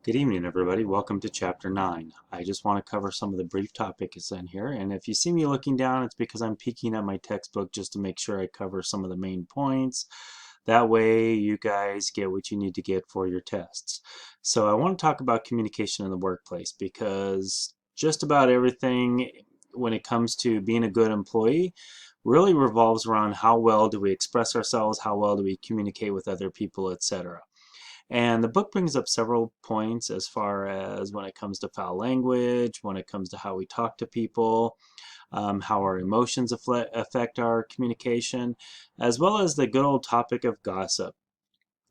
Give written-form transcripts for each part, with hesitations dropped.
Good evening, everybody. Welcome to Chapter 9. I just want to cover some of the brief topics in here, and if you see me looking down, it's because I'm peeking at my textbook just to make sure I cover some of the main points. That way, you guys get what you need to get for your tests. So I want to talk about communication in the workplace because just about everything when it comes to being a good employee really revolves around how well do we express ourselves, how well do we communicate with other people, etc. And the book brings up several points as far as when it comes to foul language, when it comes to how we talk to people, how our emotions affect our communication, as well as the good old topic of gossip.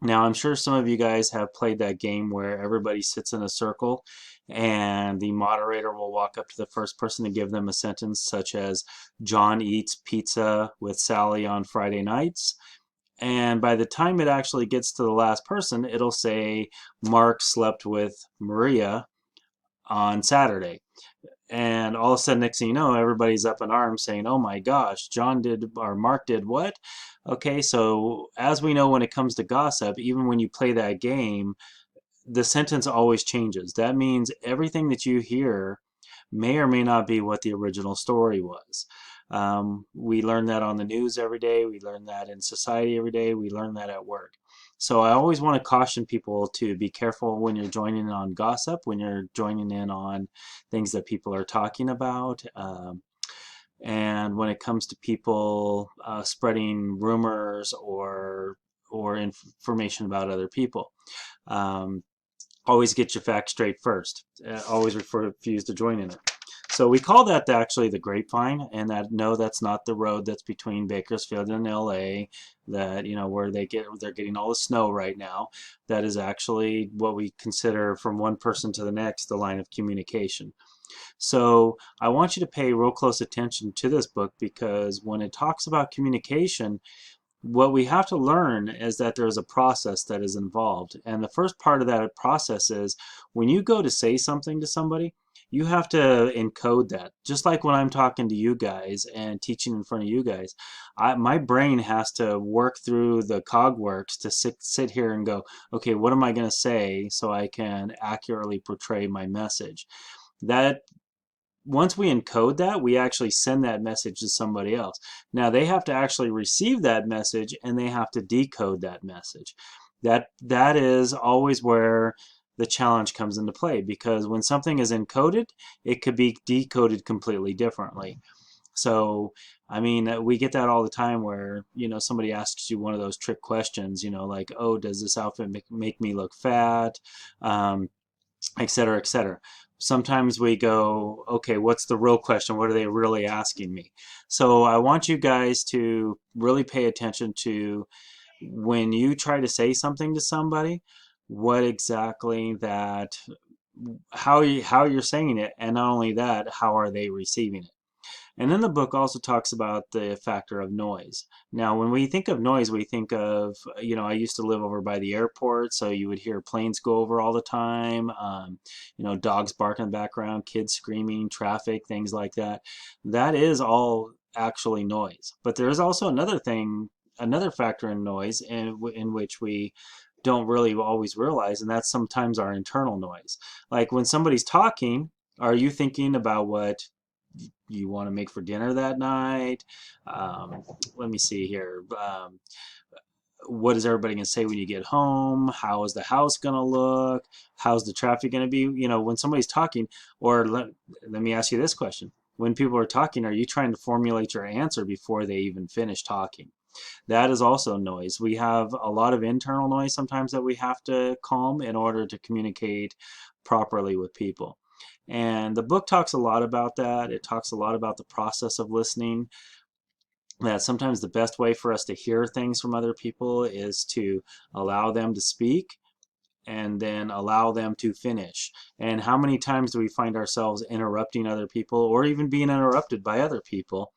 Now, I'm sure some of you guys have played that game where everybody sits in a circle and the moderator will walk up to the first person and give them a sentence such as, John eats pizza with Sally on Friday nights. And by the time it actually gets to the last person, it'll say Mark slept with Maria on Saturday. And all of a sudden, next thing you know, everybody's up in arms saying, oh my gosh, John did, or Mark did what? Okay, so as we know when it comes to gossip, even when you play that game, the sentence always changes. That means everything that you hear may or may not be what the original story was. We learn that on the news every day. We learn that in society every day. We learn that at work. So I always want to caution people to be careful when you're joining in on gossip, when you're joining in on things that people are talking about. And when it comes to people spreading rumors or information about other people. Um, Always get your facts straight first. Always refuse to join in it. So we call that actually the grapevine, and that no, that's not the road that's between Bakersfield and LA. That where they're getting all the snow right now. That is actually what we consider from one person to the next the line of communication. So I want you to pay real close attention to this book because when it talks about communication, what we have to learn is that there's a process that is involved. And the first part of that process is when you go to say something to somebody, you have to encode that. Just like when I'm talking to you guys and teaching in front of you guys, my brain has to work through the cogworks to sit here and go, okay, what am I going to say so I can accurately portray my message? That once we encode that, we actually send that message to somebody else. Now they have to actually receive that message and they have to decode that message. That is always where the challenge comes into play because when something is encoded, it could be decoded completely differently. So, I mean, we get that all the time where, somebody asks you one of those trick questions, like, oh, does this outfit make me look fat? Et cetera, et cetera. Sometimes we go, okay, what's the real question? What are they really asking me? So I want you guys to really pay attention to when you try to say something to somebody, what exactly that, how you're saying it, and not only that, how are they receiving it? And then the book also talks about the factor of noise. Now, when we think of noise, we think of, I used to live over by the airport, so you would hear planes go over all the time, dogs bark in the background, kids screaming, traffic, things like that. That is all actually noise. But there is also another factor in noise in which we don't really always realize, and that's sometimes our internal noise. Like when somebody's talking, are you thinking about what you want to make for dinner that night? Let me see here. What is everybody going to say when you get home? How is the house going to look? How's the traffic going to be? When somebody's talking, or let me ask you this question. When people are talking, are you trying to formulate your answer before they even finish talking? That is also noise. We have a lot of internal noise sometimes that we have to calm in order to communicate properly with people. And the book talks a lot about that. It talks a lot about the process of listening. That sometimes the best way for us to hear things from other people is to allow them to speak and then allow them to finish. And how many times do we find ourselves interrupting other people or even being interrupted by other people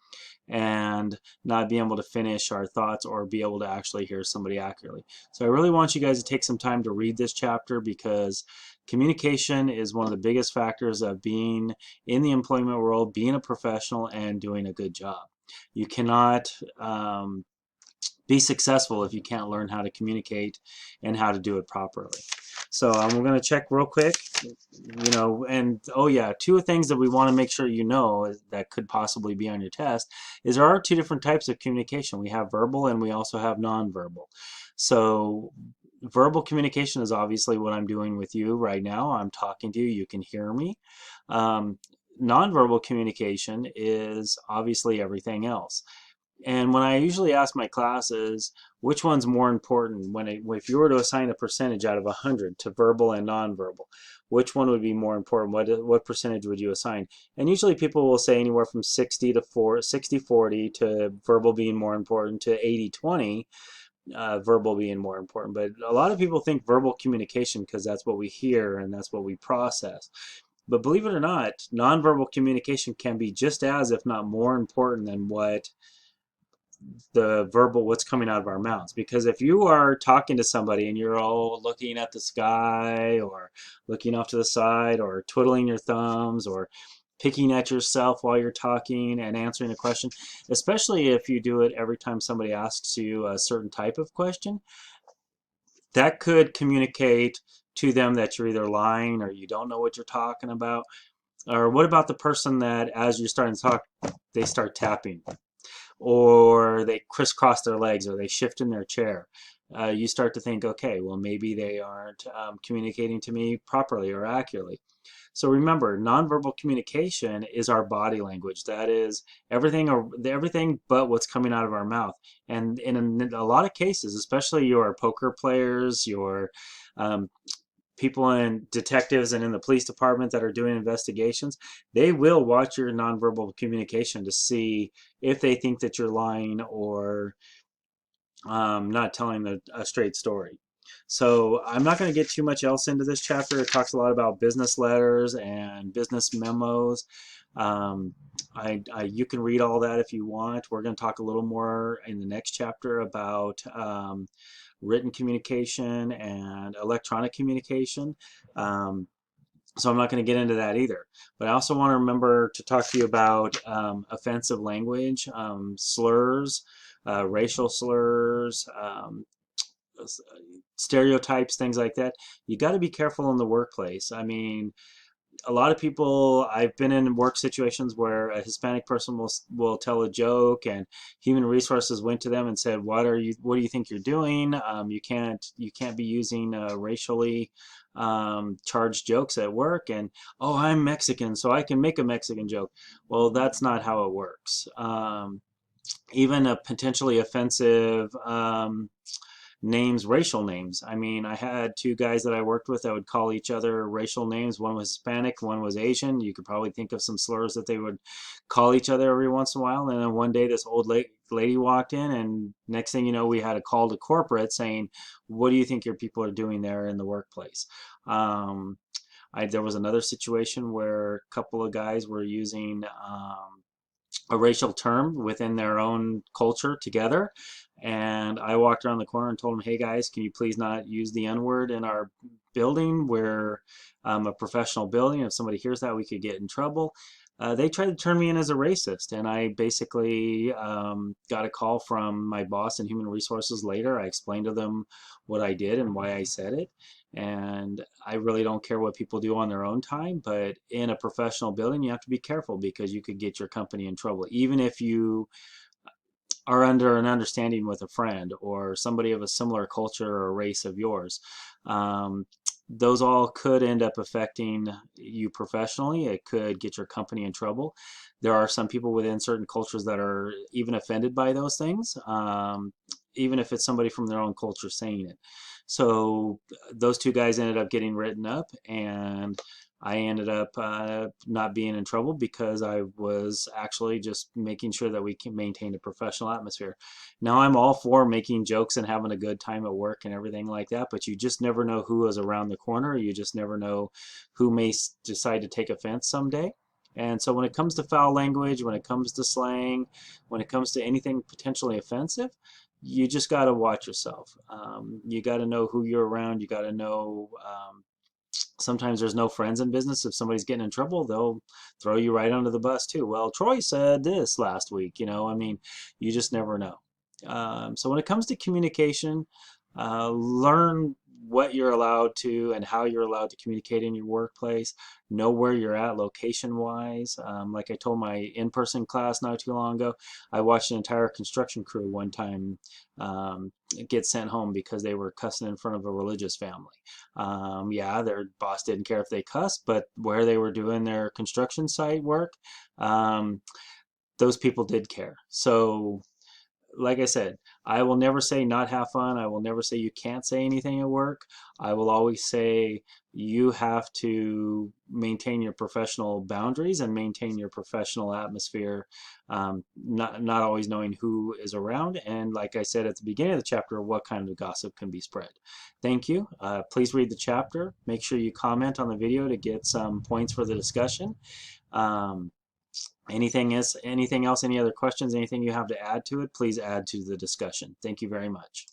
and not being able to finish our thoughts or be able to actually hear somebody accurately? So I really want you guys to take some time to read this chapter because communication is one of the biggest factors of being in the employment world, being a professional, and doing a good job. You cannot be successful if you can't learn how to communicate and how to do it properly. So I'm going to check real quick, and oh yeah, two things that we want to make sure you know that could possibly be on your test is there are two different types of communication. We have verbal and we also have nonverbal. So verbal communication is obviously what I'm doing with you right now. I'm talking to you, you can hear me. Um, Nonverbal communication is obviously everything else. And when I usually ask my classes, which one's more important, if you were to assign a percentage out of 100 to verbal and nonverbal, which one would be more important? What percentage would you assign? And usually people will say anywhere from 60-40 to verbal being more important to 80-20, verbal being more important. But a lot of people think verbal communication because that's what we hear and that's what we process. But believe it or not, nonverbal communication can be just as, if not more important than what's coming out of our mouths. Because if you are talking to somebody and you're all looking at the sky or looking off to the side or twiddling your thumbs or picking at yourself while you're talking and answering a question, especially if you do it every time somebody asks you a certain type of question, that could communicate to them that you're either lying or you don't know what you're talking about. Or what about the person that as you're starting to talk, they start tapping, or they crisscross their legs, or they shift in their chair? You start to think, okay, well, maybe they aren't communicating to me properly or accurately. So remember, nonverbal communication is our body language. That is everything but what's coming out of our mouth. And in a lot of cases, especially your poker players, your um, people and detectives and in the police department that are doing investigations, they will watch your nonverbal communication to see if they think that you're lying or not telling a straight story. So I'm not going to get too much else into this chapter. It talks a lot about business letters and business memos. Um, you can read all that if you want. We're going to talk a little more in the next chapter about written communication and electronic communication. Um, so I'm not going to get into that either. But I also want to remember to talk to you about offensive language, slurs, racial slurs, stereotypes, things like that. You got to be careful in the workplace. I mean, a lot of people, I've been in work situations where a Hispanic person will tell a joke, and human resources went to them and said, what do you think you're doing? You can't be using racially charged jokes at work. And oh, I'm Mexican so I can make a Mexican joke. Well, that's not how it works. Even a potentially offensive names, racial names. I mean, I had two guys that I worked with that would call each other racial names. One was Hispanic, one was Asian. You could probably think of some slurs that they would call each other every once in a while. And then one day, this old lady walked in, and next thing you know, we had a call to corporate saying, "What do you think your people are doing there in the workplace?" There was another situation where a couple of guys were using a racial term within their own culture together. And I walked around the corner and told them, hey guys, can you please not use the N word in our building? We're a professional building. If somebody hears that, we could get in trouble. They tried to turn me in as a racist, and I basically got a call from my boss in human resources later. I explained to them what I did and why I said it. And I really don't care what people do on their own time, but in a professional building, you have to be careful because you could get your company in trouble, even if you are under an understanding with a friend or somebody of a similar culture or race of yours. Um, those all could end up affecting you professionally. It could get your company in trouble. There are some people within certain cultures that are even offended by those things, even if it's somebody from their own culture saying it. So those two guys ended up getting written up, and I ended up not being in trouble because I was actually just making sure that we can maintain a professional atmosphere. Now, I'm all for making jokes and having a good time at work and everything like that, but you just never know who is around the corner. You just never know who may decide to take offense someday. And so when it comes to foul language, when it comes to slang, when it comes to anything potentially offensive, you just got to watch yourself. You got to know who you're around. You got to know sometimes there's no friends in business. If somebody's getting in trouble, they'll throw you right under the bus too. Well, Troy said this last week. I mean, you just never know. So when it comes to communication, learn what you're allowed to and how you're allowed to communicate in your workplace. Know where you're at location wise. Like I told my in-person class not too long ago, I watched an entire construction crew one time get sent home because they were cussing in front of a religious family. Yeah, their boss didn't care if they cussed, but where they were doing their construction site work, um, those people did care. So like I said, I will never say not have fun. I will never say you can't say anything at work. I will always say you have to maintain your professional boundaries and maintain your professional atmosphere, not always knowing who is around. And like I said at the beginning of the chapter, what kind of gossip can be spread. Thank you. Please read the chapter. Make sure you comment on the video to get some points for the discussion. Um, anything else, any other questions, anything you have to add to it, please add to the discussion. Thank you very much.